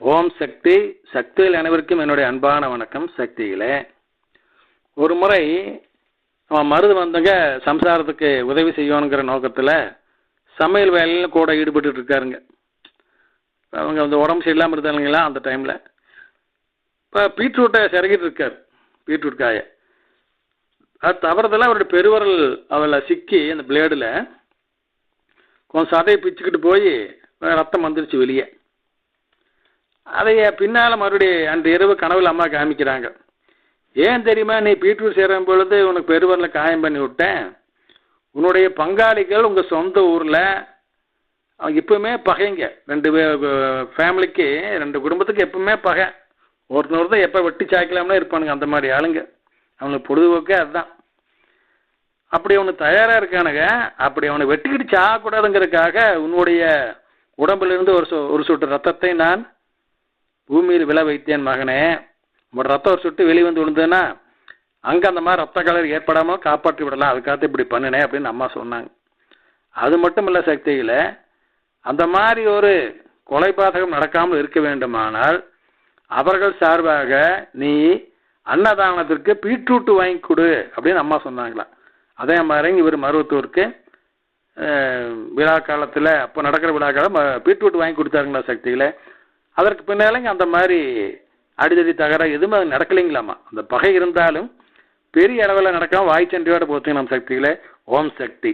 ஓம் சக்தி. சக்தியில் அனைவருக்கும் என்னுடைய அன்பான வணக்கம். சக்தியிலே ஒரு முறை மருது வந்தங்க சம்சாரத்துக்கு உதவி செய்யணுங்கிற நோக்கத்தில் சமையல் வேலையில் கூட ஈடுபட்டு இருக்காருங்க. அவங்க வந்து உடம்பு சரியில்லாமல் இருந்தாலுங்களா அந்த டைமில் இப்போ பீட்ரூட்டை சிறகிட்டு இருக்கார். பீட்ரூட் காயை அது தவறுதெல்லாம் அவருடைய பெருவரல் அவளை சிக்கி அந்த பிளேடில் கொஞ்சம் சதையை பிச்சுக்கிட்டு போய் ரத்தம் வந்துருச்சு வெளியே. அதைய பின்னால் மறுபடியும் அன்று இரவு கனவில் அம்மா காமிக்கிறாங்க. ஏன் தெரியுமா, நீ பீட்ரூட் சேரும் பொழுது உனக்கு பெருவரில் காயம் பண்ணி விட்டேன். உன்னுடைய பங்காளிகள் உங்கள் சொந்த ஊரில் அவங்க எப்பவுமே பகைங்க. ரெண்டு ஃபேமிலிக்கு, ரெண்டு குடும்பத்துக்கு எப்பவுமே பகை. ஒருத்தர் தான் எப்போ வெட்டி சாய்க்கலாம்னு இருப்பானுங்க. அந்த மாதிரி ஆளுங்க அவனுக்கு பொழுதுபோக்கே அதுதான். அப்படி அவனு தயாராக இருக்கானுங்க. அப்படி அவனை வெட்டிக்கிட்டு சாகக்கூடாதுங்கிறதுக்காக உன்னுடைய உடம்பிலிருந்து ஒரு சொட்டு ரத்தத்தை நான் பூமியில் விழ வைத்தேன் மகனே. உங்களோட ரத்தம் ஒரு சொட்டு வெளியே வந்து விழுந்ததுன்னா அங்கே அந்த மாதிரி ரத்த கலர் ஏற்படாமல் காப்பாற்றி விடலாம். அதுக்காக இப்படி பண்ணினேன் அப்படின்னு அம்மா சொன்னாங்க. அது மட்டும் இல்லை, சக்தியில் அந்த மாதிரி ஒரு கொலைபாதகம் நடக்காமல் இருக்க வேண்டுமானால் அவர்கள் சார்பாக நீ அன்னதானத்திற்கு பீட்ரூட்டு வாங்கி கொடு அப்படின்னு அம்மா சொன்னாங்களாம். அதே மாதிரி இவர் மருவத்தூருக்கு விழா காலத்தில் அப்போ நடக்கிற விழா காலம் பீட்ரூட் வாங்கி கொடுத்தாருங்களா சக்தியில். அதற்கு பின்னாலேங்க அந்த மாதிரி அடிதடி தகராறு எதுவுமே அது நடக்கலைங்களாமா. அந்த பகை இருந்தாலும் பெரிய அளவில் நடக்காமல் வாய்ச்சண்டையோடு போச்சுங்க நம்ம சக்தியில். ஓம் சக்தி.